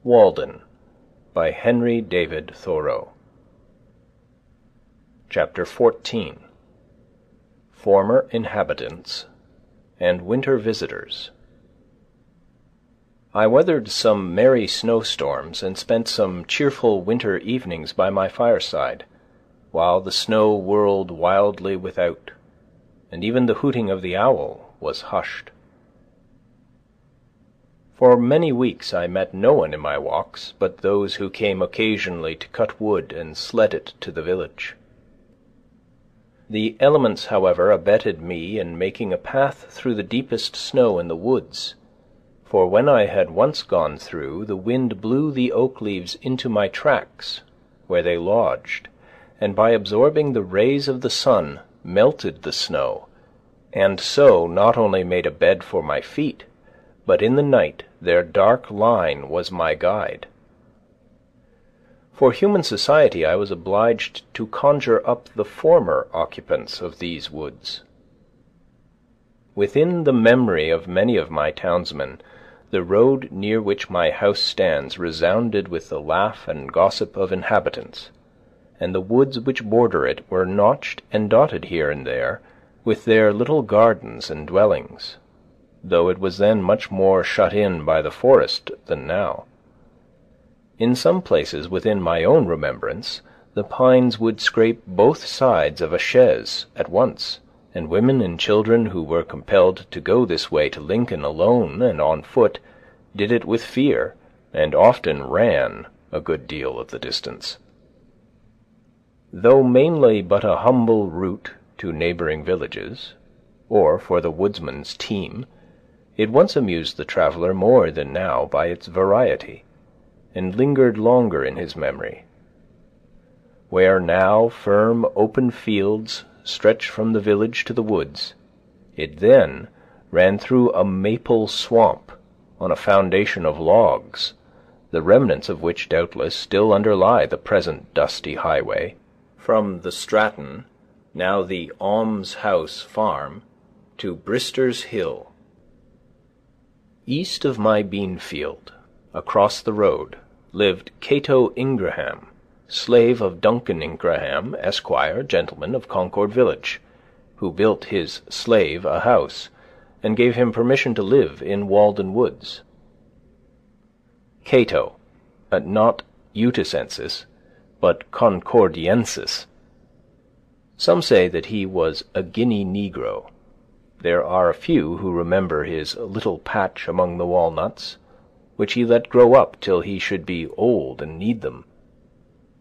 Walden by Henry David Thoreau. Chapter 14. Former Inhabitants and Winter Visitors. I weathered some merry snowstorms and spent some cheerful winter evenings by my fireside, while the snow whirled wildly without, and even the hooting of the owl was hushed. For many weeks I met no one in my walks but those who came occasionally to cut wood and sled it to the village. The elements, however, abetted me in making a path through the deepest snow in the woods, for when I had once gone through, the wind blew the oak leaves into my tracks, where they lodged, and by absorbing the rays of the sun melted the snow, and so not only made a bed for my feet, but in the night their dark line was my guide. For human society I was obliged to conjure up the former occupants of these woods. Within the memory of many of my townsmen, the road near which my house stands resounded with the laugh and gossip of inhabitants, and the woods which border it were notched and dotted here and there with their little gardens and dwellings, though it was then much more shut in by the forest than now. In some places within my own remembrance, the pines would scrape both sides of a chaise at once, and women and children who were compelled to go this way to Lincoln alone and on foot did it with fear, and often ran a good deal of the distance. Though mainly but a humble route to neighboring villages, or for the woodsman's team, it once amused the traveller more than now by its variety, and lingered longer in his memory. Where now firm open fields stretch from the village to the woods, it then ran through a maple swamp on a foundation of logs, the remnants of which doubtless still underlie the present dusty highway, from the Stratton, now the Almshouse Farm, to Brister's Hill. East of my bean field, across the road, lived Cato Ingraham, slave of Duncan Ingraham, Esquire, gentleman of Concord village, who built his slave a house, and gave him permission to live in Walden Woods. Cato, not Uticensis, but Concordiensis. Some say that he was a Guinea Negro. There are a few who remember his little patch among the walnuts, which he let grow up till he should be old and need them.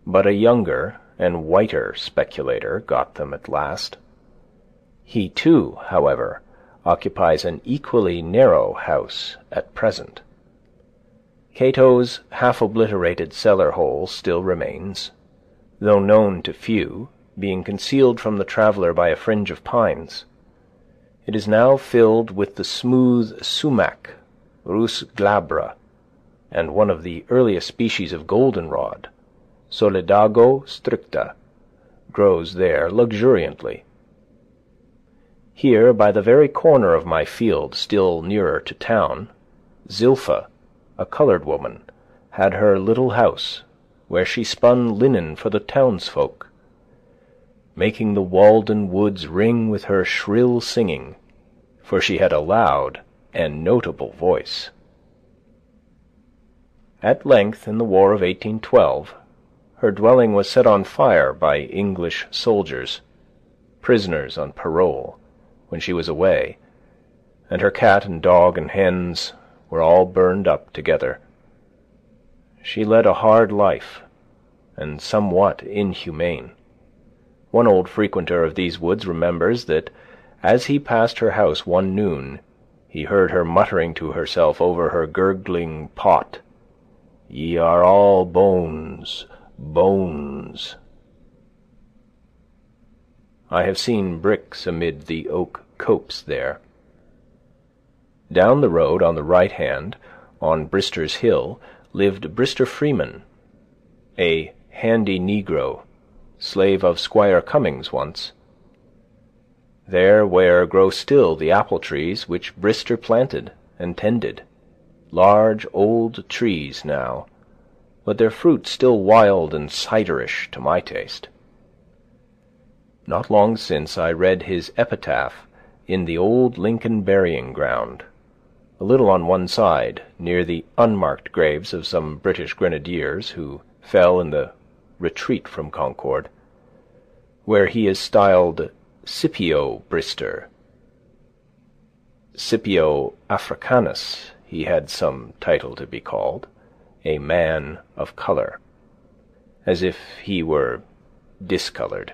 But a younger and whiter speculator got them at last. He too, however, occupies an equally narrow house at present. Cato's half-obliterated cellar-hole still remains, though known to few, being concealed from the traveller by a fringe of pines. It is now filled with the smooth sumac, Rus glabra, and one of the earliest species of goldenrod, Solidago stricta, grows there luxuriantly. Here, by the very corner of my field, still nearer to town, Zilpha, a colored woman, had her little house, where she spun linen for the townsfolk, making the Walden woods ring with her shrill singing, for she had a loud and notable voice. At length, in the War of 1812, her dwelling was set on fire by English soldiers, prisoners on parole, when she was away, and her cat and dog and hens were all burned up together. She led a hard life, and somewhat inhumane. One old frequenter of these woods remembers that, as he passed her house one noon, he heard her muttering to herself over her gurgling pot, "Ye are all bones, bones." I have seen bricks amid the oak copse there. Down the road on the right hand, on Brister's Hill, lived Brister Freeman, a handy Negro, slave of Squire Cummings once. There where grow still the apple trees which Brister planted and tended, large old trees now, but their fruit still wild and ciderish to my taste. Not long since I read his epitaph in the old Lincoln burying ground, a little on one side, near the unmarked graves of some British grenadiers who fell in the retreat from Concord, where he is styled Scipio Brister. Scipio Africanus he had some title to be called, a man of colour, as if he were discoloured.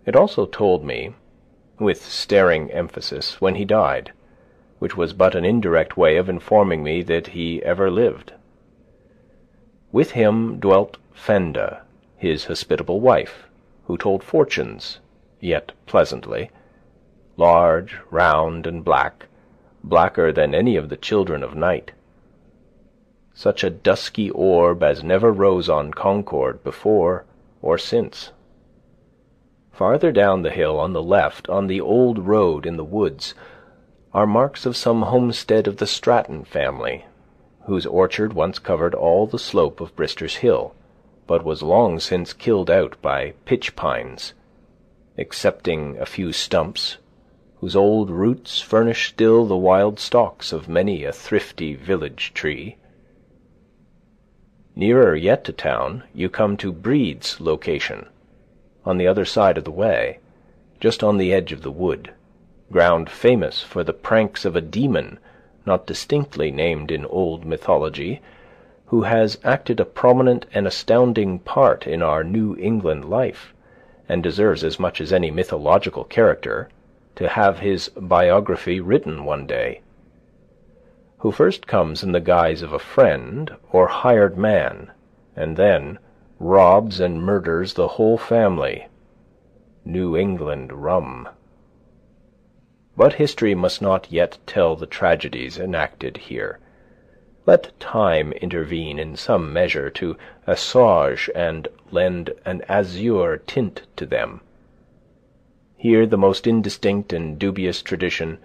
It also told me, with staring emphasis, when he died, which was but an indirect way of informing me that he ever lived. With him dwelt Fenda, his hospitable wife, who told fortunes, yet pleasantly, large, round, and black, blacker than any of the children of night. Such a dusky orb as never rose on Concord before or since. Farther down the hill on the left, on the old road in the woods, are marks of some homestead of the Stratton family, whose orchard once covered all the slope of Brister's Hill, but was long since killed out by pitch pines, excepting a few stumps, whose old roots furnish still the wild stalks of many a thrifty village tree. Nearer yet to town, you come to Breed's location, on the other side of the way, just on the edge of the wood, ground famous for the pranks of a demon not distinctly named in old mythology, who has acted a prominent and astounding part in our New England life, and deserves as much as any mythological character to have his biography written one day, who first comes in the guise of a friend or hired man, and then robs and murders the whole family. New England rum. But history must not yet tell the tragedies enacted here. Let time intervene in some measure to assuage and lend an azure tint to them. Here the most indistinct and dubious tradition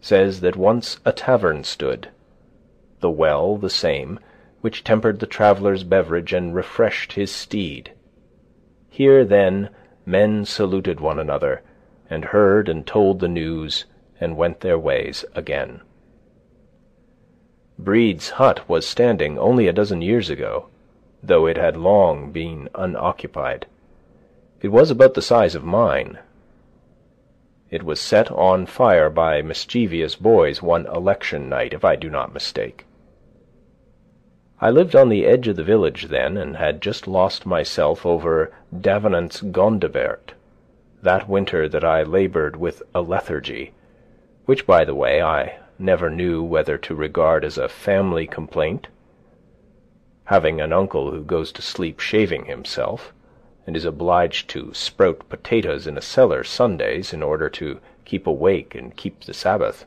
says that once a tavern stood, the well the same, which tempered the traveller's beverage and refreshed his steed. Here, then, men saluted one another, and heard and told the news, and went their ways again. Breed's hut was standing only a dozen years ago, though it had long been unoccupied. It was about the size of mine. It was set on fire by mischievous boys one election night, if I do not mistake. I lived on the edge of the village then, and had just lost myself over Davenant's Gondibert, that winter that I laboured with a lethargy, which, by the way, I never knew whether to regard as a family complaint, having an uncle who goes to sleep shaving himself, and is obliged to sprout potatoes in a cellar Sundays in order to keep awake and keep the Sabbath,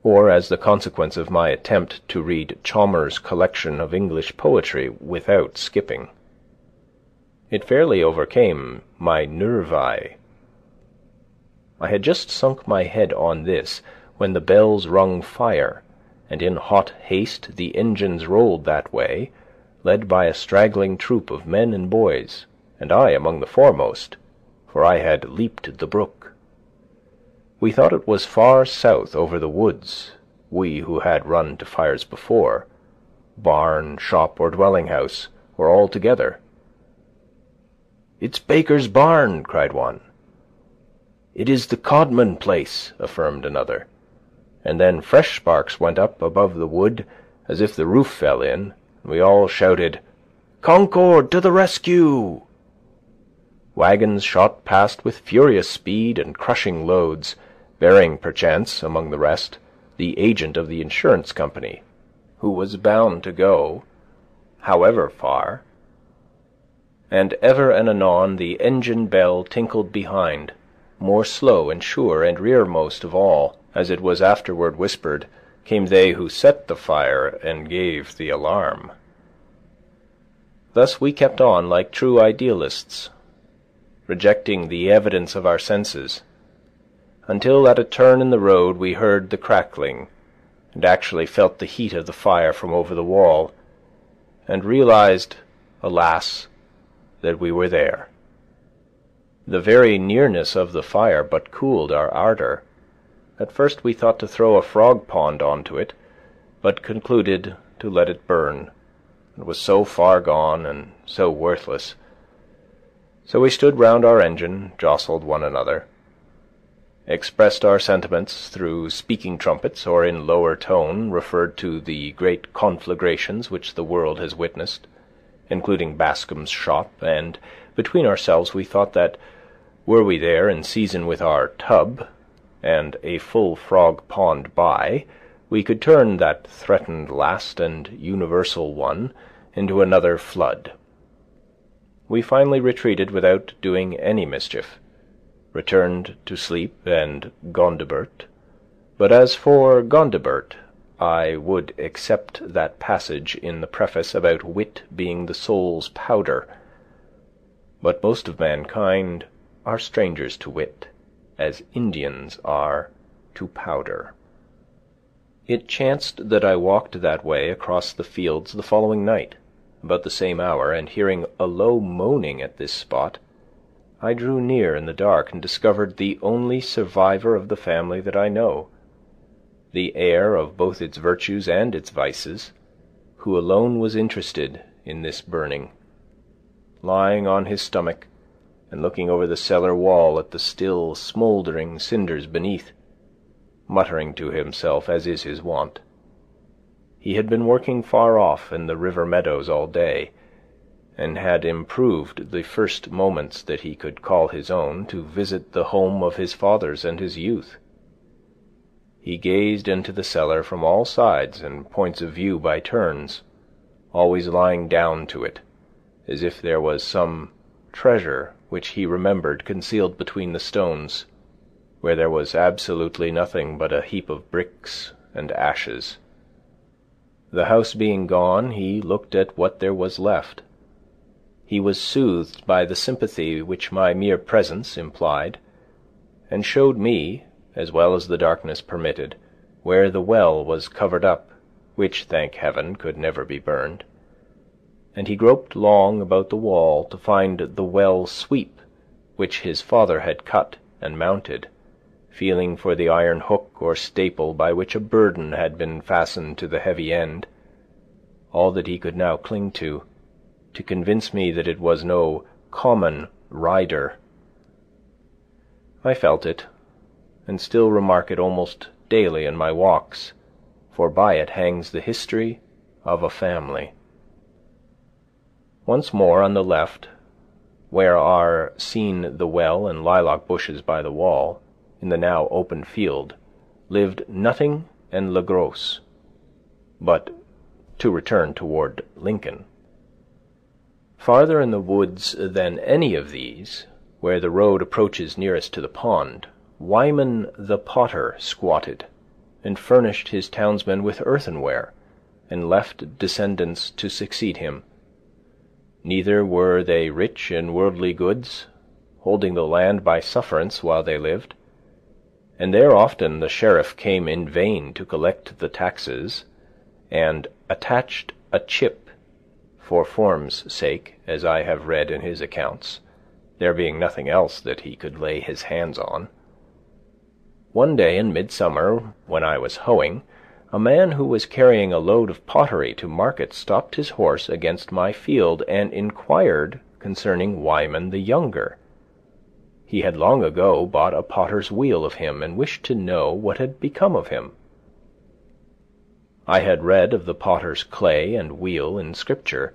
or as the consequence of my attempt to read Chalmers' collection of English poetry without skipping. It fairly overcame my nervi. I had just sunk my head on this when the bells rung fire, and in hot haste the engines rolled that way, led by a straggling troop of men and boys, and I among the foremost, for I had leaped the brook. We thought it was far south over the woods, we who had run to fires before, barn, shop, or dwelling-house, or all together. "It's Baker's barn," cried one. "It is the Codman place," affirmed another. And then fresh sparks went up above the wood, as if the roof fell in, and we all shouted, "Concord to the rescue!" Wagons shot past with furious speed and crushing loads, bearing, perchance, among the rest, the agent of the insurance company, who was bound to go, however far. And ever and anon the engine bell tinkled behind, more slow and sure, and rearmost of all, as it was afterward whispered, came they who set the fire and gave the alarm. Thus we kept on like true idealists, rejecting the evidence of our senses, until at a turn in the road we heard the crackling, and actually felt the heat of the fire from over the wall, and realized, alas, that we were there. The very nearness of the fire but cooled our ardour. At first we thought to throw a frog pond onto it, but concluded to let it burn. It was so far gone and so worthless. So we stood round our engine, jostled one another, expressed our sentiments through speaking trumpets, or in lower tone referred to the great conflagrations which the world has witnessed, including Bascom's shop, and between ourselves we thought that, were we there in season with our tub, and a full frog pond by, we could turn that threatened last and universal one into another flood. We finally retreated without doing any mischief, returned to sleep and Gondibert. But as for Gondibert, I would accept that passage in the preface about wit being the soul's powder. But most of mankind are strangers to wit, as Indians are to powder. It chanced that I walked that way across the fields the following night, about the same hour, and hearing a low moaning at this spot, I drew near in the dark and discovered the only survivor of the family that I know, the heir of both its virtues and its vices, who alone was interested in this burning, lying on his stomach and looking over the cellar wall at the still smouldering cinders beneath, muttering to himself as is his wont. He had been working far off in the river meadows all day, and had improved the first moments that he could call his own to visit the home of his fathers and his youth. He gazed into the cellar from all sides and points of view by turns, always lying down to it, as if there was some treasure which he remembered concealed between the stones, where there was absolutely nothing but a heap of bricks and ashes. The house being gone, he looked at what there was left. He was soothed by the sympathy which my mere presence implied, and showed me, as well as the darkness permitted, where the well was covered up, which, thank heaven, could never be burned. And he groped long about the wall to find the well sweep, which his father had cut and mounted, feeling for the iron hook or staple by which a burden had been fastened to the heavy end, all that he could now cling to convince me that it was no common rider. I felt it, and still remark it almost daily in my walks, for by it hangs the history of a family. Once more on the left, where are seen the well and lilac bushes by the wall, in the now open field, lived Nutting and Legros. But to return toward Lincoln. Farther in the woods than any of these, where the road approaches nearest to the pond, Wyman the potter squatted, and furnished his townsmen with earthenware, and left descendants to succeed him. Neither were they rich in worldly goods, holding the land by sufferance while they lived, and there often the sheriff came in vain to collect the taxes, and attached a chip for form's sake, as I have read in his accounts, there being nothing else that he could lay his hands on. One day in midsummer, when I was hoeing, a man who was carrying a load of pottery to market stopped his horse against my field and inquired concerning Wyman the younger. He had long ago bought a potter's wheel of him, and wished to know what had become of him. I had read of the potter's clay and wheel in Scripture,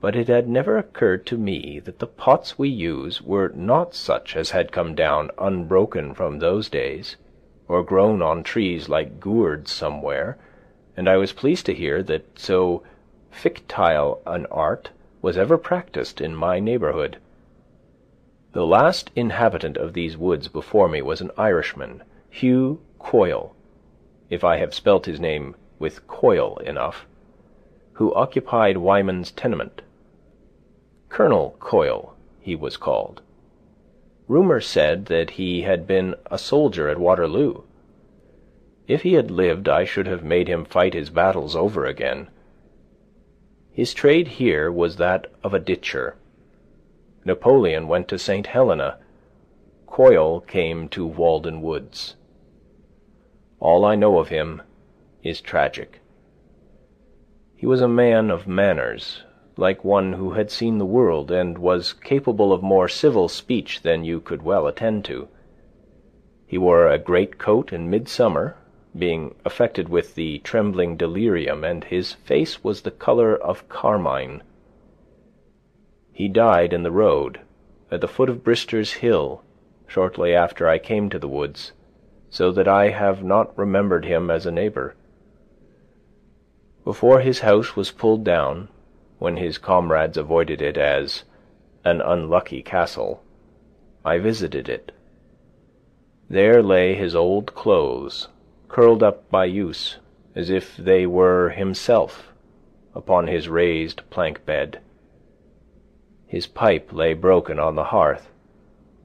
but it had never occurred to me that the pots we use were not such as had come down unbroken from those days, or grown on trees like gourds somewhere, and I was pleased to hear that so fictile an art was ever practised in my neighbourhood. The last inhabitant of these woods before me was an Irishman, Hugh Coyle, if I have spelt his name with Coyle enough, who occupied Wyman's tenement. Colonel Coyle, he was called. Rumour said that he had been a soldier at Waterloo. If he had lived, I should have made him fight his battles over again. His trade here was that of a ditcher. Napoleon went to St. Helena. Quoil came to Walden Woods. All I know of him is tragic. He was a man of manners, like one who had seen the world, and was capable of more civil speech than you could well attend to. He wore a great coat in midsummer, being affected with the trembling delirium, and his face was the colour of carmine. He died in the road, at the foot of Brister's Hill, shortly after I came to the woods, so that I have not remembered him as a neighbour. Before his house was pulled down, when his comrades avoided it as an unlucky castle, I visited it. There lay his old clothes, curled up by use, as if they were himself, upon his raised plank bed. His pipe lay broken on the hearth,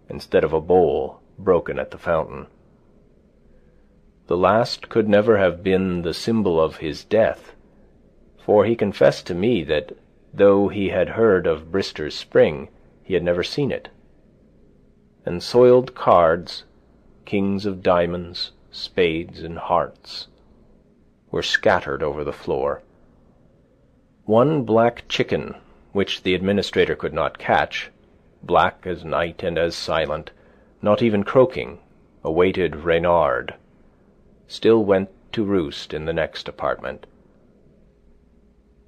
instead of a bowl broken at the fountain. The last could never have been the symbol of his death, for he confessed to me that, though he had heard of Brister's Spring, he had never seen it. And soiled cards, kings of diamonds, spades, and hearts, were scattered over the floor. One black chicken, which the administrator could not catch, black as night and as silent, not even croaking, awaited Reynard, still went to roost in the next apartment.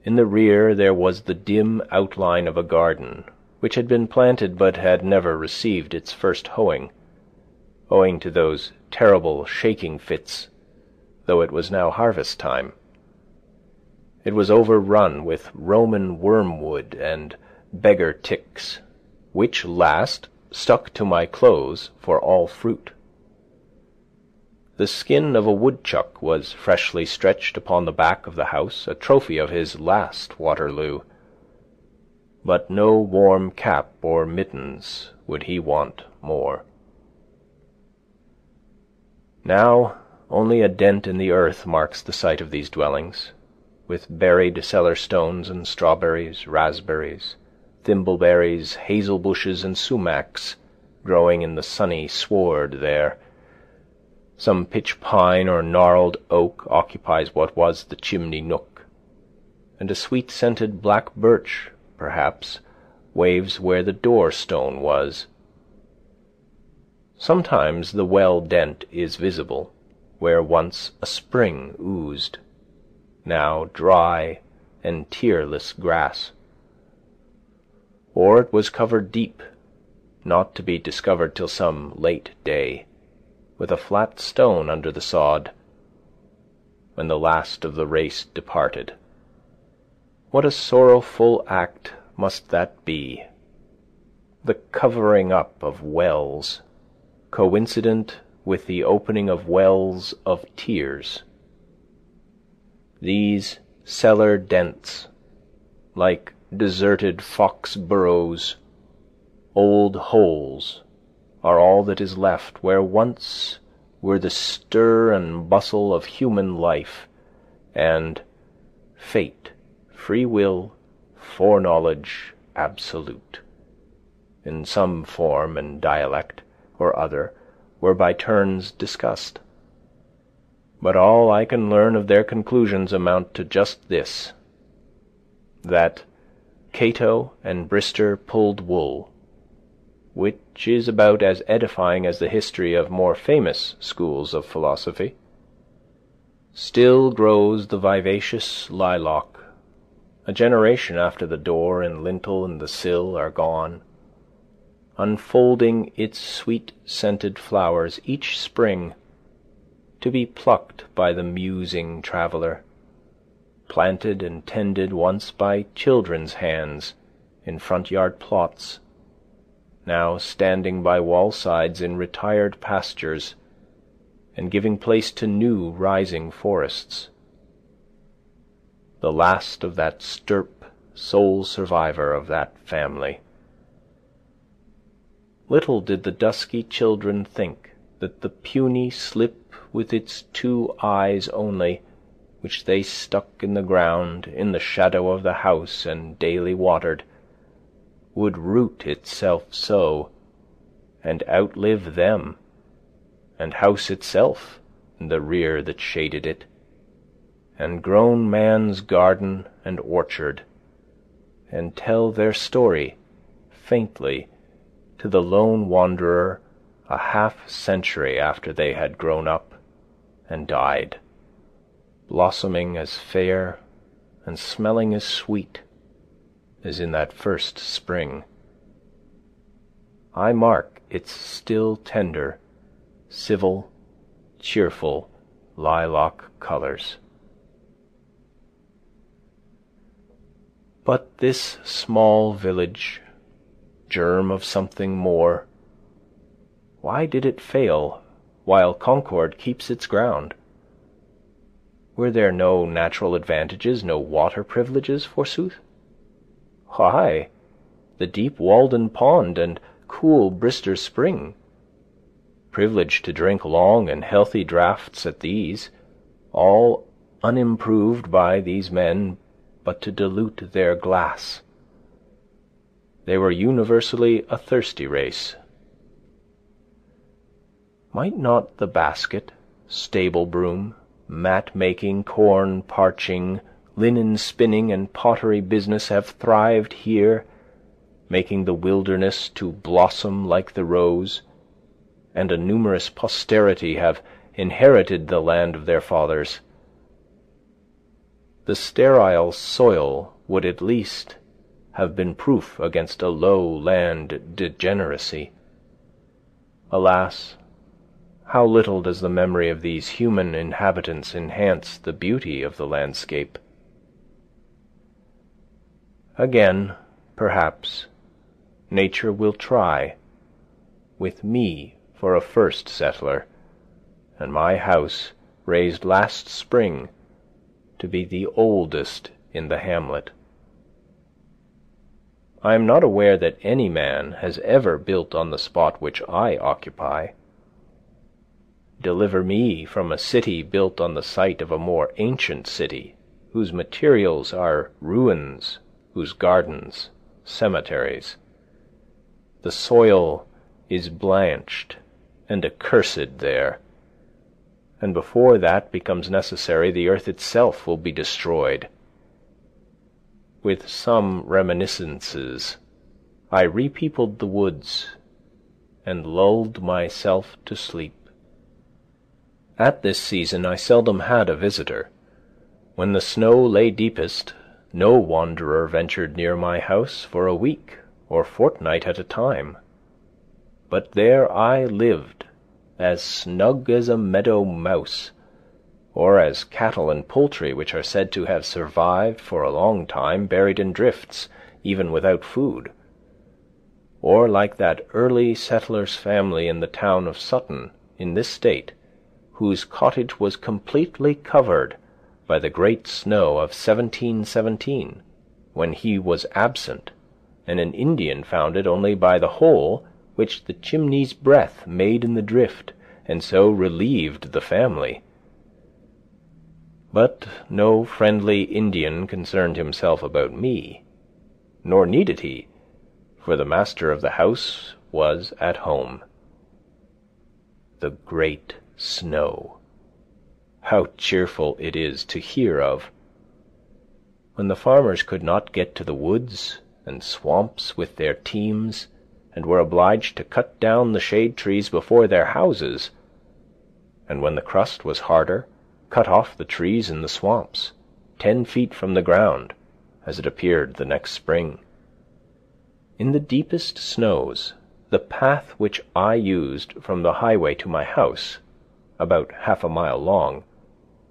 In the rear there was the dim outline of a garden, which had been planted but had never received its first hoeing, owing to those terrible shaking fits, though it was now harvest time. It was overrun with Roman wormwood and beggar ticks, which last stuck to my clothes for all fruit. The skin of a woodchuck was freshly stretched upon the back of the house, a trophy of his last Waterloo. But no warm cap or mittens would he want more. Now only a dent in the earth marks the site of these dwellings, with buried cellar stones and strawberries, raspberries, thimbleberries, hazel bushes, and sumacs growing in the sunny sward there. Some pitch pine or gnarled oak occupies what was the chimney nook, and a sweet-scented black birch, perhaps, waves where the door-stone was. Sometimes the well dent is visible, where once a spring oozed, now dry and tearless grass. Or it was covered deep, not to be discovered till some late day, with a flat stone under the sod, when the last of the race departed. What a sorrowful act must that be, the covering up of wells, coincident with the opening of wells of tears. These cellar dents, like deserted fox burrows, old holes, are all that is left where once were the stir and bustle of human life, and fate, free will, foreknowledge absolute, in some form and dialect or other, were by turns discussed. But all I can learn of their conclusions amount to just this, that Cato and Brister pulled wool, which is about as edifying as the history of more famous schools of philosophy. Still grows the vivacious lilac. A generation after the door and lintel and the sill are gone, unfolding its sweet-scented flowers each spring, to be plucked by the musing traveller, planted and tended once by children's hands in front-yard plots, now standing by wall-sides in retired pastures, and giving place to new rising forests. The last of that stirp, sole survivor of that family. Little did the dusky children think that the puny slip with its 2 eyes only, which they stuck in the ground in the shadow of the house and daily watered, would root itself so, and outlive them, and house itself in the rear that shaded it, and grown man's garden and orchard, and tell their story faintly to the lone wanderer a half-century after they had grown up and died, blossoming as fair and smelling as sweet as in that first spring. I mark its still tender, civil, cheerful lilac colors. But this small village, germ of something more, why did it fail while Concord keeps its ground? Were there no natural advantages, no water privileges, forsooth? Why, the deep Walden Pond and cool Brister Spring, privileged to drink long and healthy draughts at these, all unimproved by these men but to dilute their glass. They were universally a thirsty race. Might not the basket, stable broom, mat-making, corn-parching, linen-spinning, and pottery business have thrived here, making the wilderness to blossom like the rose, and a numerous posterity have inherited the land of their fathers? The sterile soil would at least have been proof against a low land degeneracy. Alas, how little does the memory of these human inhabitants enhance the beauty of the landscape! Again, perhaps, nature will try, with me for a first settler, and my house, raised last spring, to be the oldest in the hamlet. I am not aware that any man has ever built on the spot which I occupy. Deliver me from a city built on the site of a more ancient city, whose materials are ruins, whose gardens cemeteries. The soil is blanched and accursed there, and before that becomes necessary, the earth itself will be destroyed. With some reminiscences, I repeopled the woods and lulled myself to sleep. At this season I seldom had a visitor. When the snow lay deepest, no wanderer ventured near my house for a week or fortnight at a time. But there I lived, as snug as a meadow mouse, or as cattle and poultry which are said to have survived for a long time buried in drifts, even without food, or like that early settler's family in the town of Sutton, in this state, whose cottage was completely covered by the great snow of 1717, when he was absent, and an Indian found it only by the hole which the chimney's breath made in the drift, and so relieved the family. But no friendly Indian concerned himself about me, nor needed he, for the master of the house was at home. The great snow! How cheerful it is to hear of! When the farmers could not get to the woods and swamps with their teams, and were obliged to cut down the shade trees before their houses, and when the crust was harder, cut off the trees in the swamps, 10 feet from the ground, as it appeared the next spring. In the deepest snows, the path which I used from the highway to my house, about half a mile long,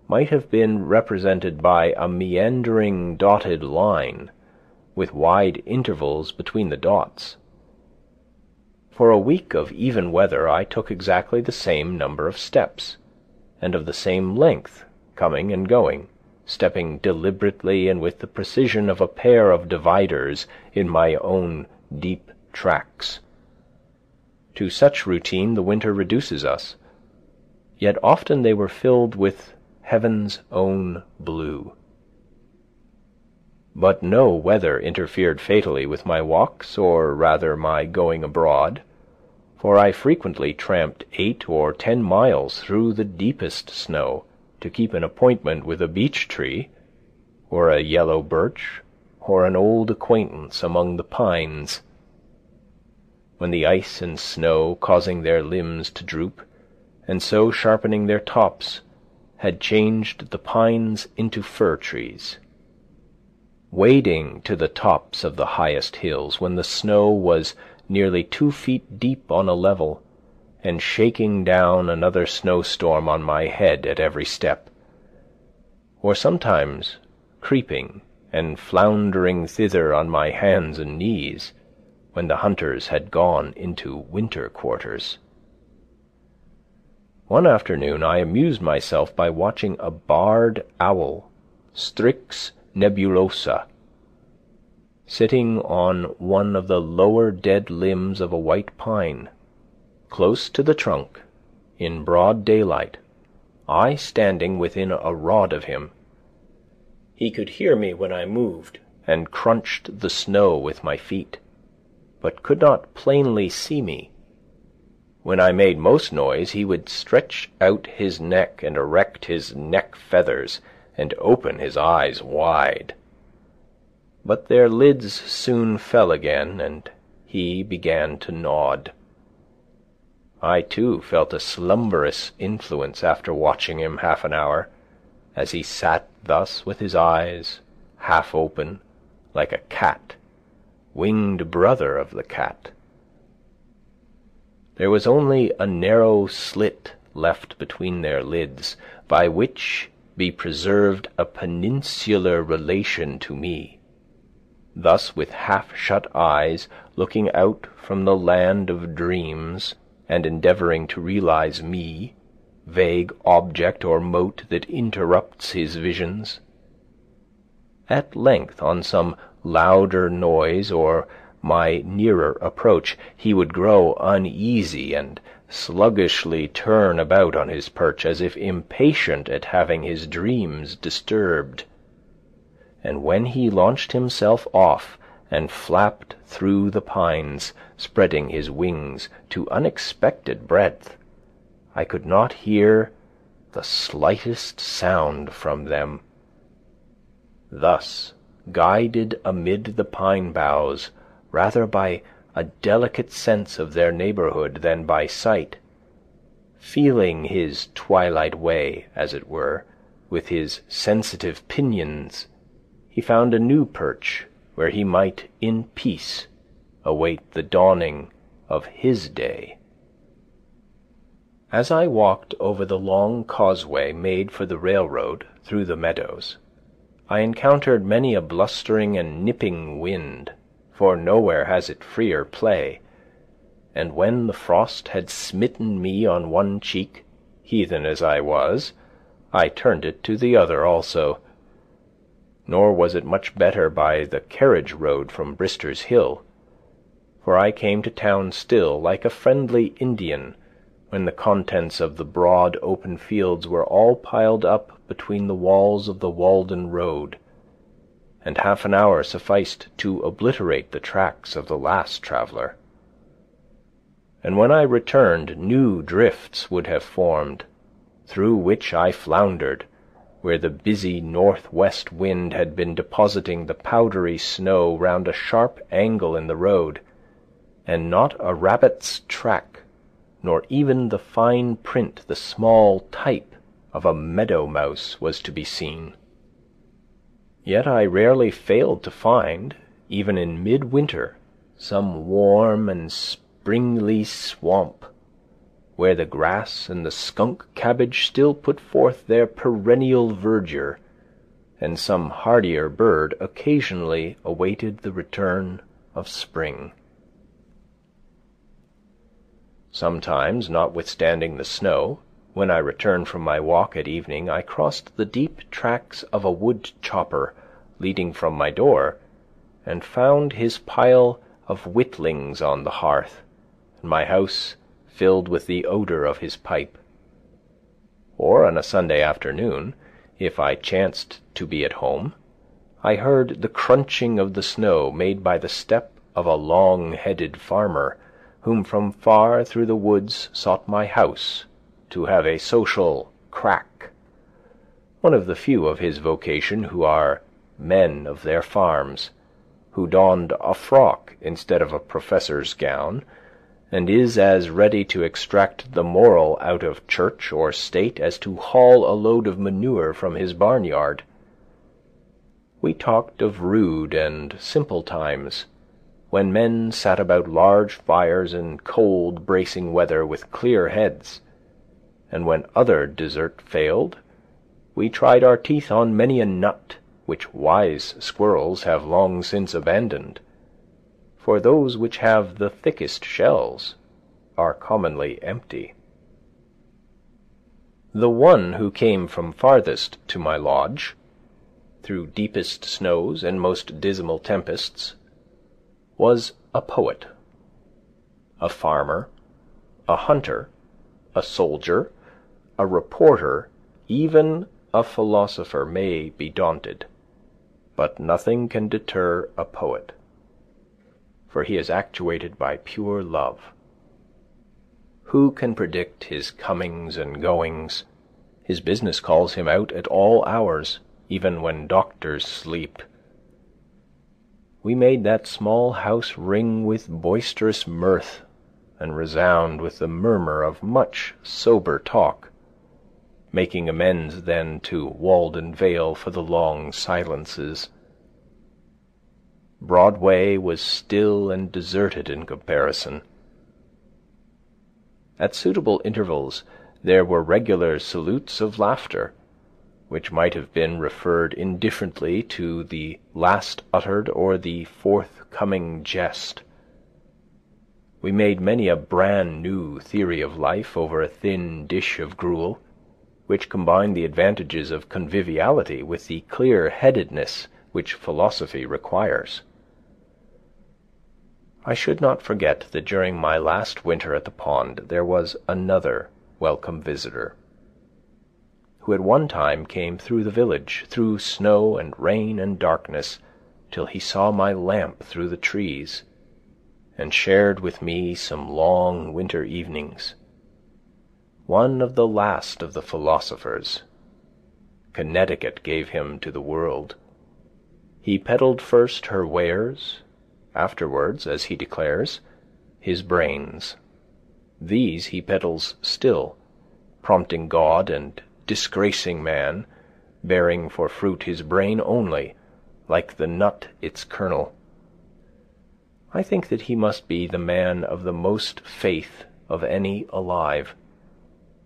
might have been represented by a meandering dotted line, with wide intervals between the dots. For a week of even weather I took exactly the same number of steps, and of the same length, coming and going, stepping deliberately and with the precision of a pair of dividers in my own deep tracks. To such routine the winter reduces us, yet often they were filled with heaven's own blue. But no weather interfered fatally with my walks, or rather my going abroad, for I frequently tramped 8 or 10 miles through the deepest snow to keep an appointment with a beech tree, or a yellow birch, or an old acquaintance among the pines. When the ice and snow, causing their limbs to droop, and so sharpening their tops, had changed the pines into fir trees. Wading to the tops of the highest hills, when the snow was nearly 2 feet deep on a level, and shaking down another snowstorm on my head at every step, or sometimes creeping and floundering thither on my hands and knees, when the hunters had gone into winter quarters. One afternoon I amused myself by watching a barred owl, Strix nebulosa, sitting on one of the lower dead limbs of a white pine, close to the trunk, in broad daylight, I standing within a rod of him. He could hear me when I moved, and crunched the snow with my feet, but could not plainly see me. When I made most noise, he would stretch out his neck and erect his neck feathers and open his eyes wide. But their lids soon fell again, and he began to nod. I, too, felt a slumberous influence after watching him half an hour, as he sat thus with his eyes half open, like a cat, winged brother of the cat. There was only a narrow slit left between their lids, by which be preserved a peninsular relation to me. Thus, with half-shut eyes, looking out from the land of dreams, and endeavouring to realize me, vague object or mote that interrupts his visions. At length, on some louder noise or my nearer approach, he would grow uneasy and sluggishly turn about on his perch, as if impatient at having his dreams disturbed. And when he launched himself off and flapped through the pines, spreading his wings to unexpected breadth, I could not hear the slightest sound from them. Thus, guided amid the pine boughs, rather by a delicate sense of their neighbourhood than by sight, feeling his twilight way, as it were, with his sensitive pinions, he found a new perch where he might in peace await the dawning of his day. As I walked over the long causeway made for the railroad through the meadows, I encountered many a blustering and nipping wind, for nowhere has it freer play, and when the frost had smitten me on one cheek, heathen as I was, I turned it to the other also. Nor was it much better by the carriage road from Brister's Hill, for I came to town still like a friendly Indian, when the contents of the broad open fields were all piled up between the walls of the Walden road, and half an hour sufficed to obliterate the tracks of the last traveller. And when I returned, new drifts would have formed, through which I floundered, where the busy northwest wind had been depositing the powdery snow round a sharp angle in the road, and not a rabbit's track, nor even the fine print, the small type of a meadow mouse was to be seen. Yet I rarely failed to find, even in midwinter, some warm and springly swamp, where the grass and the skunk cabbage still put forth their perennial verdure, and some hardier bird occasionally awaited the return of spring. Sometimes, notwithstanding the snow, when I returned from my walk at evening, I crossed the deep tracks of a wood chopper leading from my door, and found his pile of whittlings on the hearth, and my house filled with the odor of his pipe. Or on a Sunday afternoon, if I chanced to be at home, I heard the crunching of the snow made by the step of a long-headed farmer, whom from far through the woods sought my house to have a social crack, one of the few of his vocation who are men of their farms, who donned a frock instead of a professor's gown, and is as ready to extract the moral out of church or state as to haul a load of manure from his barnyard. We talked of rude and simple times, when men sat about large fires in cold, bracing weather with clear heads, and when other desert failed, we tried our teeth on many a nut which wise squirrels have long since abandoned, for those which have the thickest shells are commonly empty. The one who came from farthest to my lodge, through deepest snows and most dismal tempests, was a poet, a farmer, a hunter, a soldier, a reporter, even a philosopher may be daunted, but nothing can deter a poet, for he is actuated by pure love. Who can predict his comings and goings? His business calls him out at all hours, even when doctors sleep. We made that small house ring with boisterous mirth and resound with the murmur of much sober talk, making amends then to Walden Vale for the long silences. Broadway was still and deserted in comparison. At suitable intervals there were regular salutes of laughter, which might have been referred indifferently to the last uttered or the forthcoming jest. We made many a brand-new theory of life over a thin dish of gruel, which combined the advantages of conviviality with the clear-headedness which philosophy requires. I should not forget that during my last winter at the pond there was another welcome visitor, who at one time came through the village, through snow and rain and darkness, till he saw my lamp through the trees, and shared with me some long winter evenings. One of the last of the philosophers. Connecticut gave him to the world. He peddled first her wares, afterwards, as he declares, his brains. These he peddles still, prompting God and disgracing man, bearing for fruit his brain only, like the nut its kernel. I think that he must be the man of the most faith of any alive.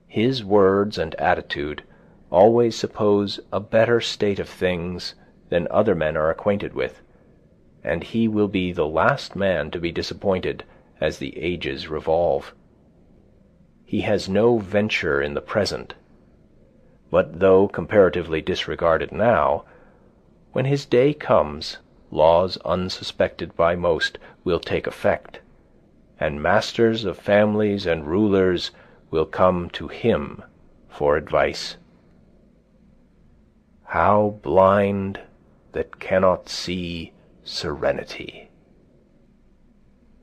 His words and attitude always suppose a better state of things than other men are acquainted with, and he will be the last man to be disappointed as the ages revolve. He has no venture in the present, but though comparatively disregarded now, when his day comes, laws unsuspected by most will take effect, and masters of families and rulers will come to him for advice. How blind that cannot see serenity!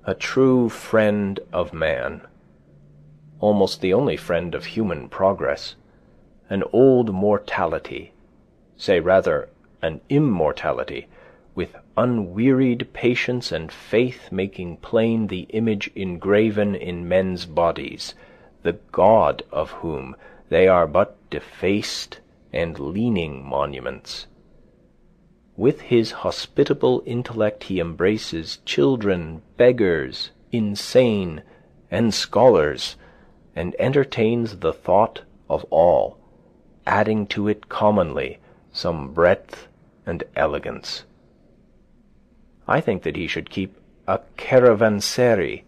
A true friend of man, almost the only friend of human progress, an old mortality, say rather an immortality, with unwearied patience and faith making plain the image engraven in men's bodies, the God of whom they are but defaced and leaning monuments. With his hospitable intellect he embraces children, beggars, insane, and scholars, and entertains the thought of all, adding to it commonly some breadth and elegance. I think that he should keep a caravanserai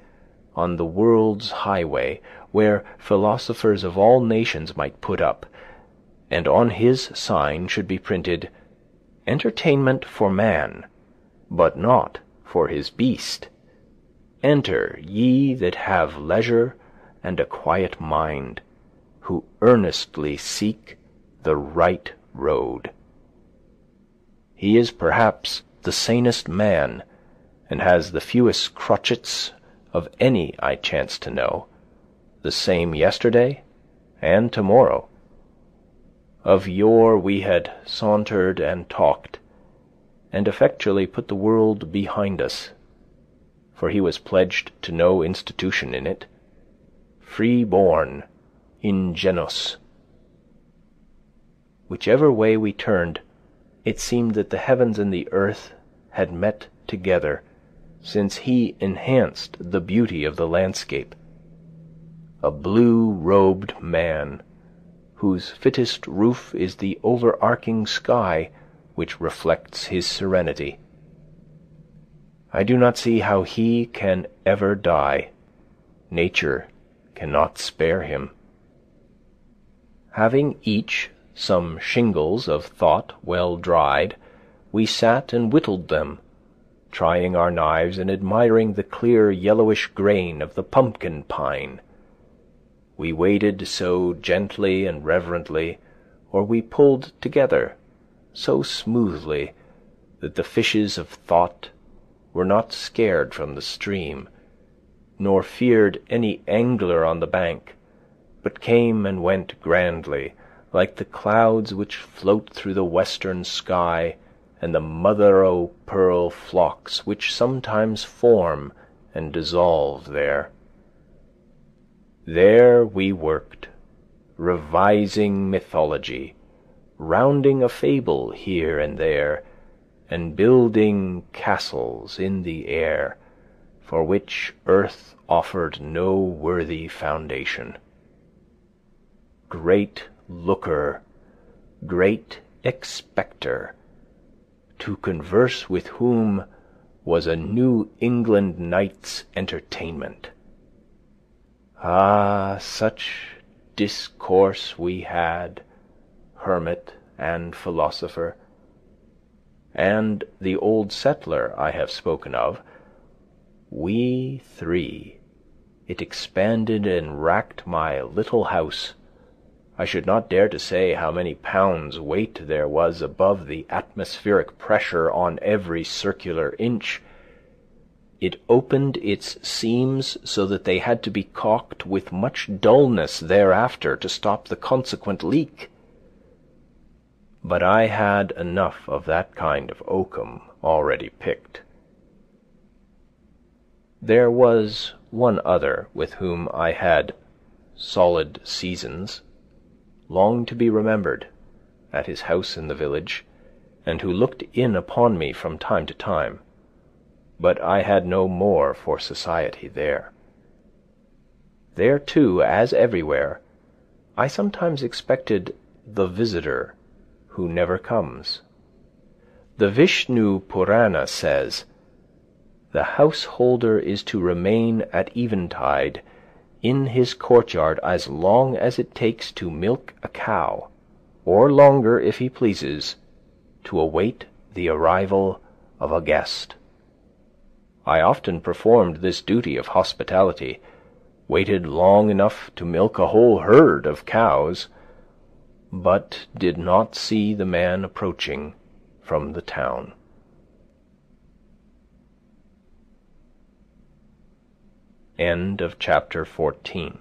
on the world's highway, where philosophers of all nations might put up, and on his sign should be printed, "Entertainment for man, but not for his beast," Enter, ye that have leisure and a quiet mind, who earnestly seek the right road. He is perhaps the sanest man, and has the fewest crotchets of any I chance to know, the same yesterday and tomorrow. Of yore we had sauntered and talked, and effectually put the world behind us, for he was pledged to no institution in it, free-born, ingenuus. Whichever way we turned, it seemed that the heavens and the earth had met together, since he enhanced the beauty of the landscape. A blue-robed man, whose fittest roof is the overarching sky, which reflects his serenity. I do not see how he can ever die. Nature cannot spare him. Having each some shingles of thought well dried, we sat and whittled them, trying our knives and admiring the clear yellowish grain of the pumpkin pine. We waded so gently and reverently, or we pulled together so smoothly, that the fishes of thought were not scared from the stream, nor feared any angler on the bank, but came and went grandly, like the clouds which float through the western sky, and the mother-o'-pearl flocks which sometimes form and dissolve there. There we worked, revising mythology, rounding a fable here and there, and building castles in the air, for which earth offered no worthy foundation. Great looker, great expecter, to converse with whom was a New England night's entertainment. Ah, such discourse we had, hermit and philosopher, and the old settler I have spoken of, we three. It expanded and racked my little house. I should not dare to say how many pounds weight there was above the atmospheric pressure on every circular inch. It opened its seams so that they had to be caulked with much dullness thereafter to stop the consequent leak. But I had enough of that kind of oakum already picked. There was one other with whom I had solid seasons, long to be remembered, at his house in the village, and who looked in upon me from time to time, but I had no more for society there. There, too, as everywhere, I sometimes expected the visitor who never comes. The Vishnu Purana says, "The householder is to remain at eventide in his courtyard as long as it takes to milk a cow, or longer if he pleases, to await the arrival of a guest." I often performed this duty of hospitality, waited long enough to milk a whole herd of cows, but did not see the man approaching from the town. End of chapter 14.